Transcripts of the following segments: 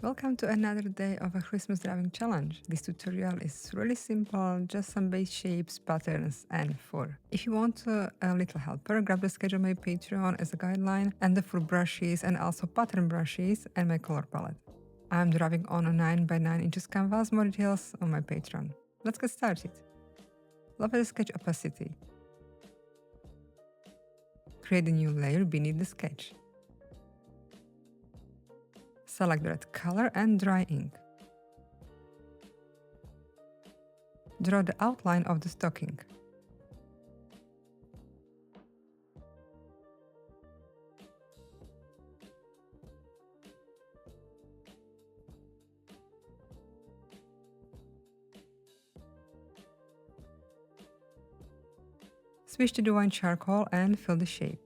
Welcome to another day of a Christmas drawing challenge. This tutorial is really simple, just some base shapes, patterns and fur. If you want a little helper, grab the sketch on my Patreon as a guideline and the fur brushes and also pattern brushes and my color palette. I'm drawing on a 9 by 9 inches canvas, more details on my Patreon. Let's get started. Lower the sketch opacity. Create a new layer beneath the sketch. Select the red color and dry ink. Draw the outline of the stocking. Switch to the wine charcoal and fill the shape.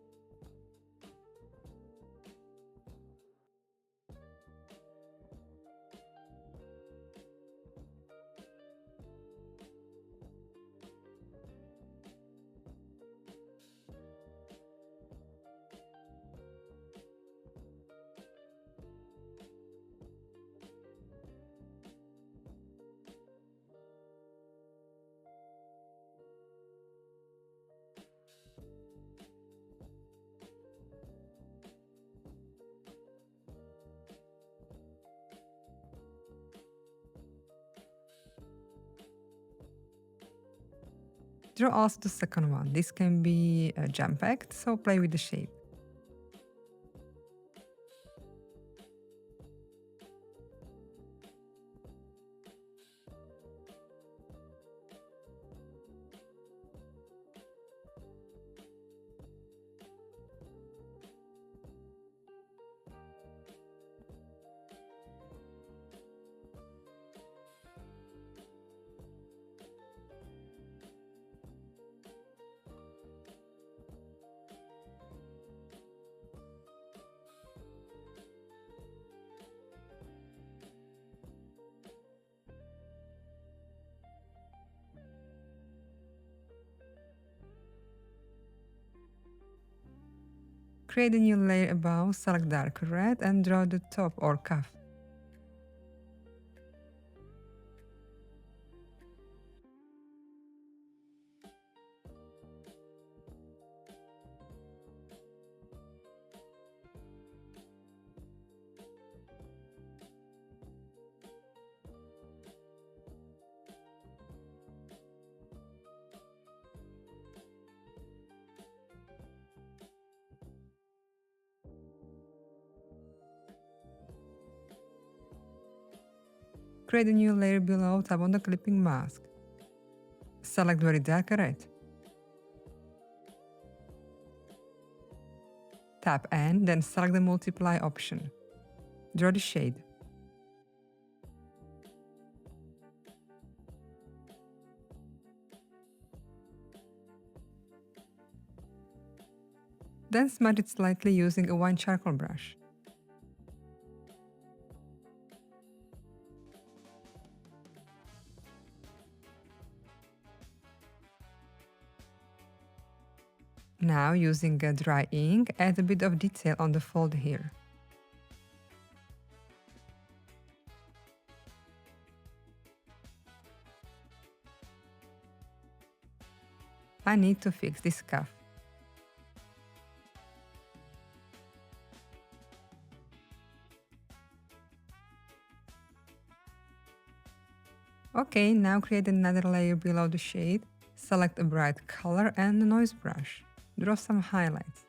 Draw also the second one. This can be jam-packed, so play with the shape. Create a new layer above, select dark red and draw the top or cuff. Create a new layer below, tap on the clipping mask. Select very dark red. Tap N, then select the multiply option. Draw the shade. Then smudge it slightly using a wine charcoal brush. Now, using a dry ink, add a bit of detail on the fold here. I need to fix this cuff. Okay, now create another layer below the shade. Select a bright color and a noise brush. Draw some highlights.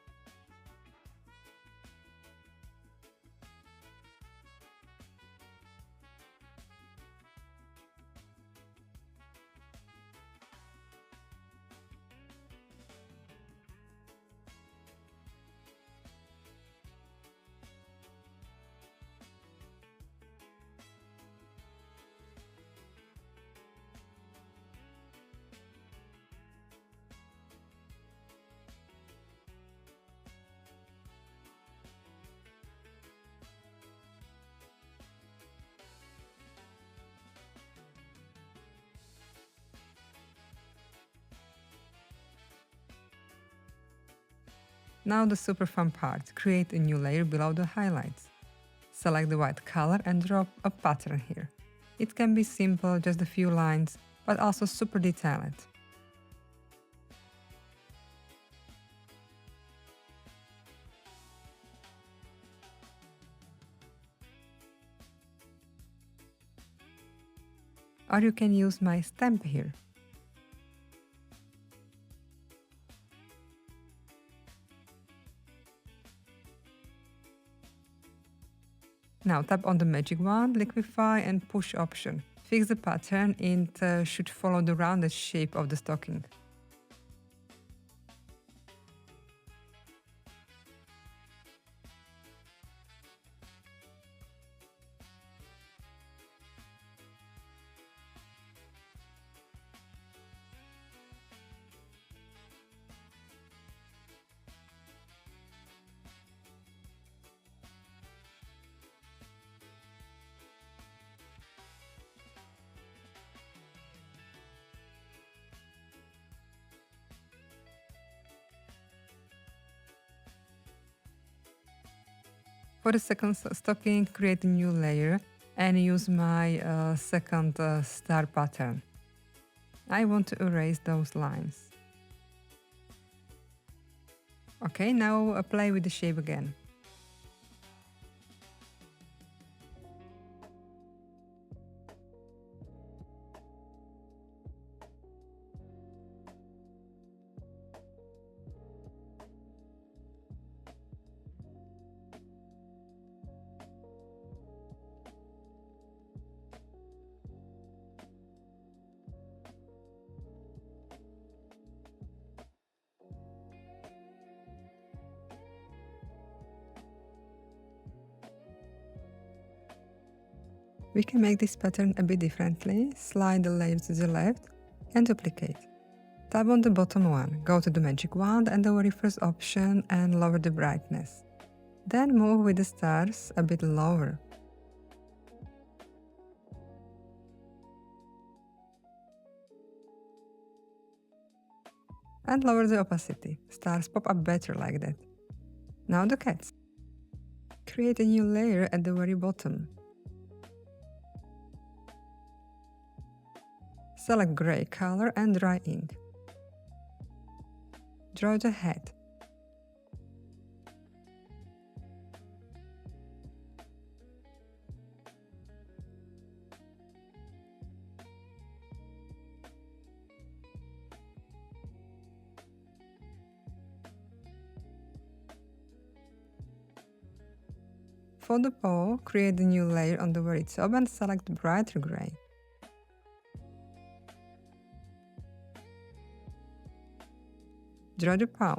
Now the super fun part, create a new layer below the highlights. Select the white color and drop a pattern here. It can be simple, just a few lines, but also super detailed. Or you can use my stamp here. Now tap on the magic wand, liquify and push option. Fix the pattern, it should follow the rounded shape of the stocking. For the second stocking, create a new layer and use my second star pattern. I want to erase those lines. Okay, now play with the shape again. We can make this pattern a bit differently. Slide the layer to the left and duplicate. Tap on the bottom one, go to the magic wand and the very first option and lower the brightness. Then move with the stars a bit lower. And lower the opacity. Stars pop up better like that. Now the cats. Create a new layer at the very bottom. Select gray color and dry ink. Draw the head. For the paw, create a new layer on the very top and select brighter gray. Draw the paw.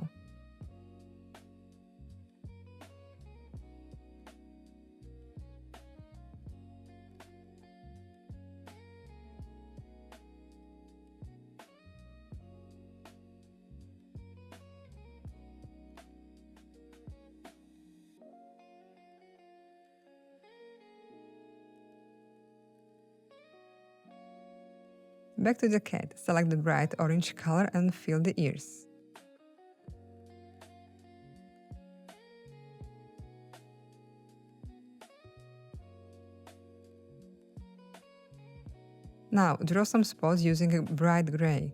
Back to the cat, select the bright orange color and fill the ears. Now, draw some spots using a bright gray.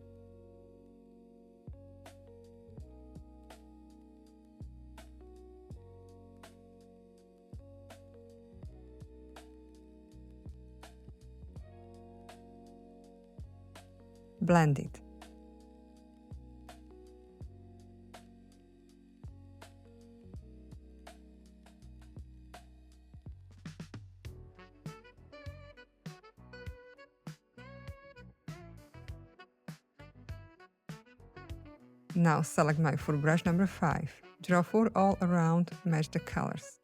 Blend it. Now select my full brush number 5. Draw 4 all around, match the colors.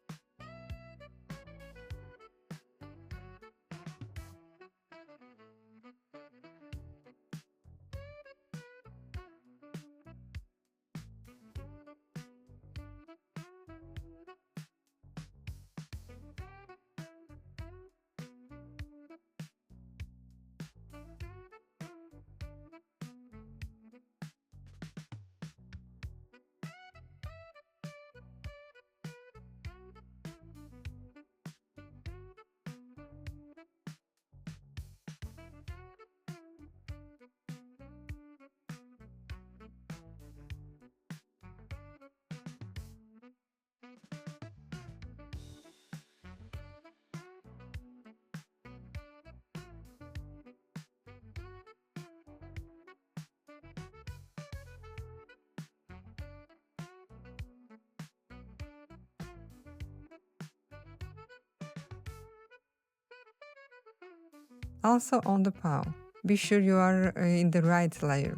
Also on the paw. Be sure you are in the right layer.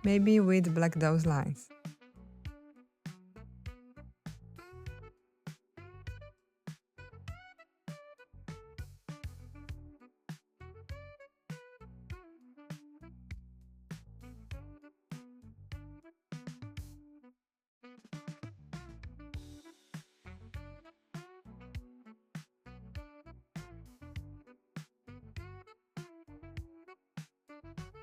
Maybe with black those lines.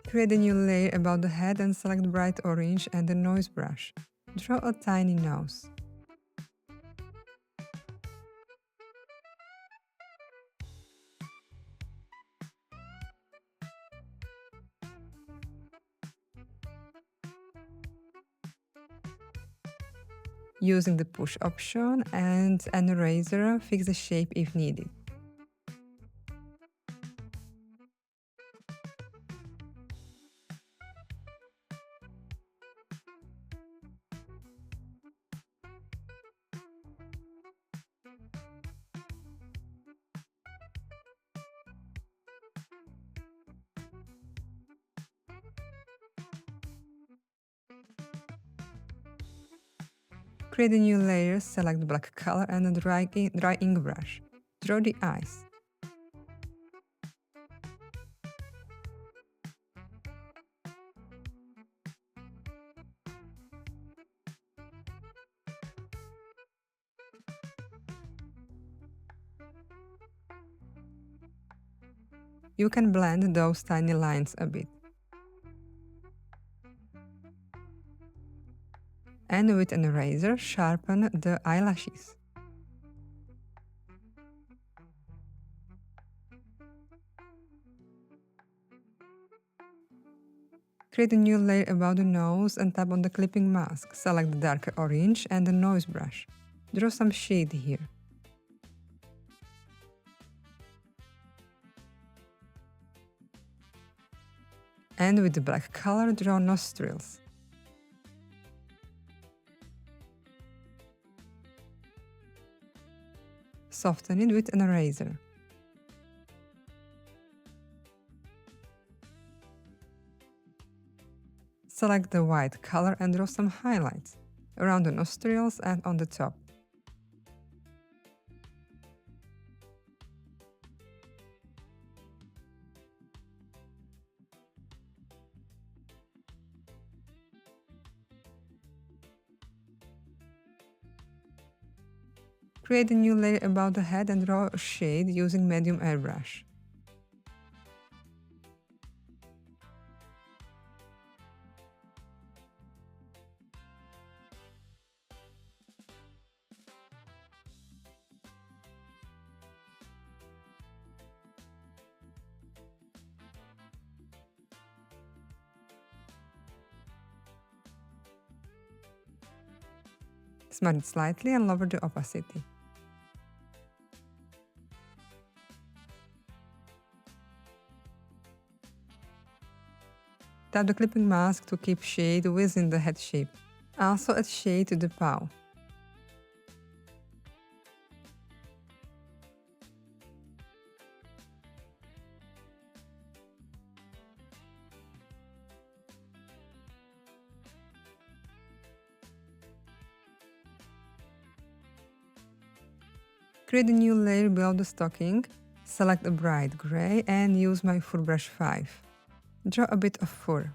Create a new layer above the head and select bright orange and the noise brush. Draw a tiny nose. Using the push option and an eraser, fix the shape if needed. Create a new layer, select the black color and a dry ink brush. Draw the eyes. You can blend those tiny lines a bit. And with an eraser, sharpen the eyelashes. Create a new layer above the nose and tap on the clipping mask. Select the darker orange and the noise brush. Draw some shade here. And with the black color, draw nostrils. Soften it with an eraser. Select the white color and draw some highlights around the nostrils and on the top. Create a new layer above the head and draw a shade using medium airbrush. Smudge it slightly and lower the opacity. Tap the clipping mask to keep shade within the head shape. Also add shade to the paw. Create a new layer below the stocking, select a bright gray and use my fur brush 5. Draw a bit of fur.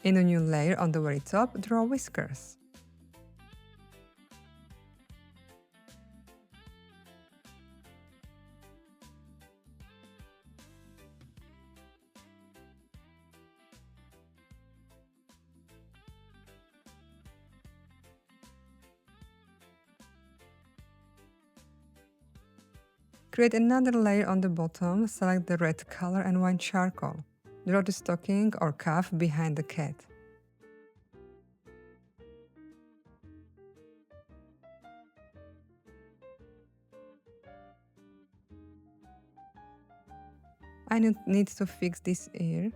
In a new layer on the very top, draw whiskers. Create another layer on the bottom, select the red color and white charcoal. Draw the stocking or cuff behind the cat. I need to fix this ear.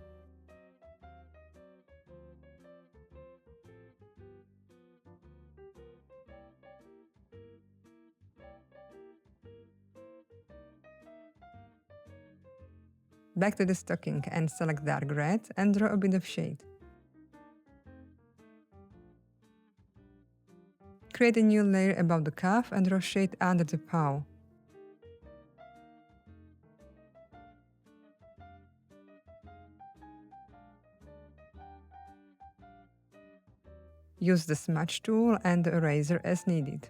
Back to the stocking and select dark red and draw a bit of shade. Create a new layer above the cuff and draw shade under the paw. Use the smudge tool and the eraser as needed.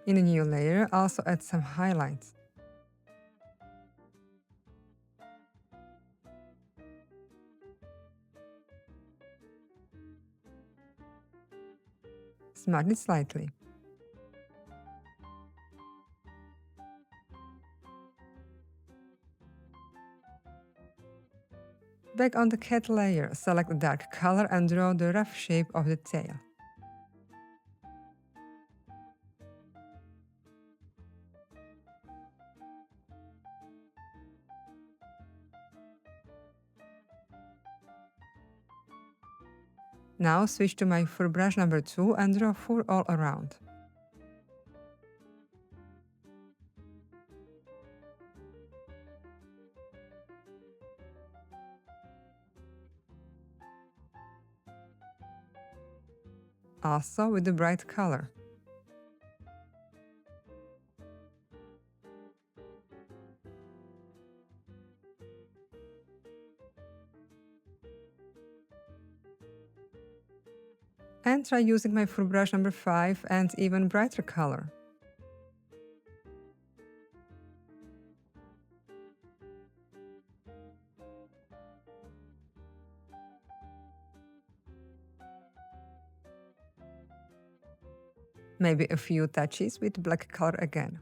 In a new layer, also add some highlights. Smudge it slightly. Back on the cat layer, select a dark color and draw the rough shape of the tail. Now switch to my fur brush number 2 and draw fur all around. Also with the bright color. And try using my fur brush number 5 and even brighter color. Maybe a few touches with black color again.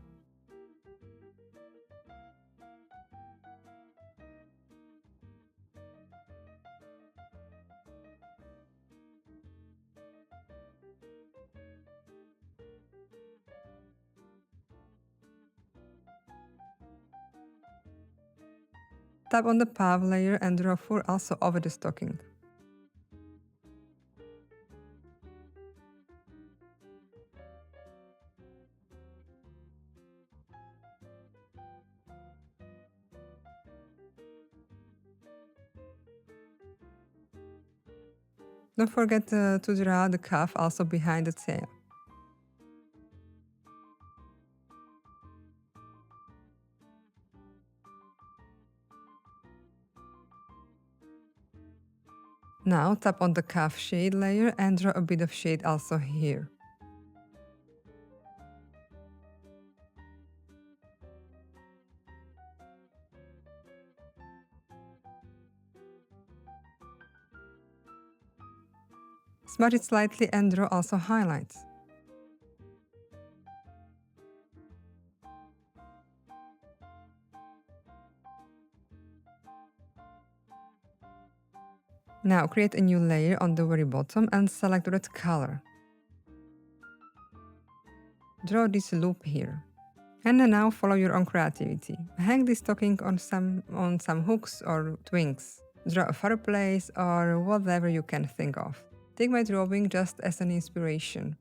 Tap on the paw layer and draw fur also over the stocking. Don't forget to draw the cuff also behind the tail. Now tap on the cuff shade layer and draw a bit of shade also here. Smudge it slightly and draw also highlights. Now create a new layer on the very bottom and select red color. Draw this loop here. And now follow your own creativity. Hang this stocking on some hooks or twins. Draw a fireplace or whatever you can think of. Take my drawing just as an inspiration.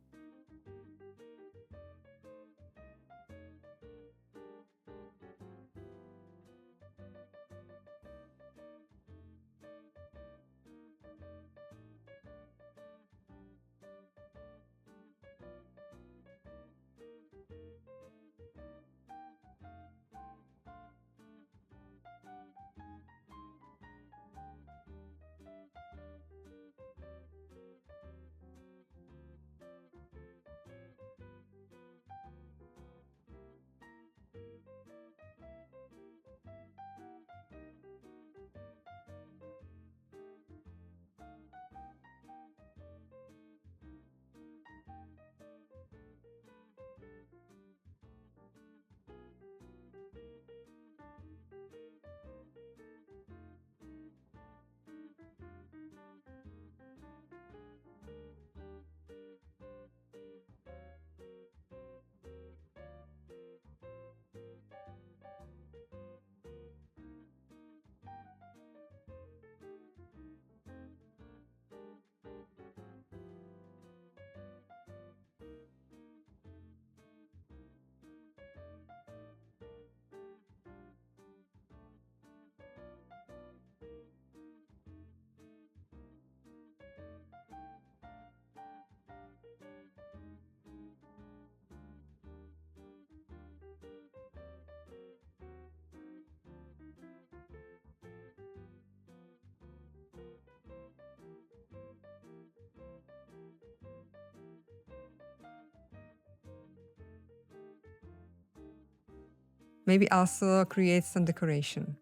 Maybe also create some decoration.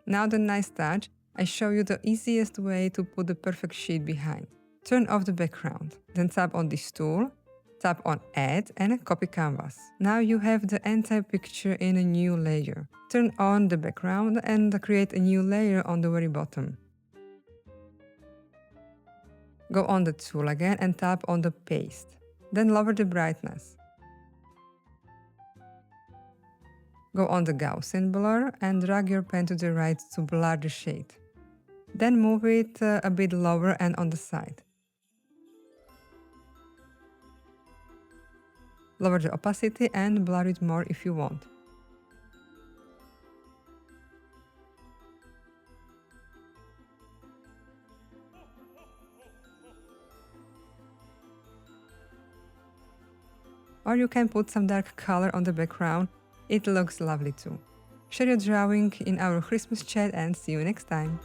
Now the nice touch, I show you the easiest way to put the perfect sheet behind. Turn off the background, then tap on this tool, tap on Add and copy canvas. Now you have the entire picture in a new layer. Turn on the background and create a new layer on the very bottom. Go on the tool again and tap on the Paste. Then lower the brightness. Go on the Gaussian blur and drag your pen to the right to blur the shade. Then move it a bit lower and on the side. Lower the opacity and blur it more if you want. Or you can put some dark color on the background. It looks lovely too. Share your drawing in our Christmas chat and see you next time!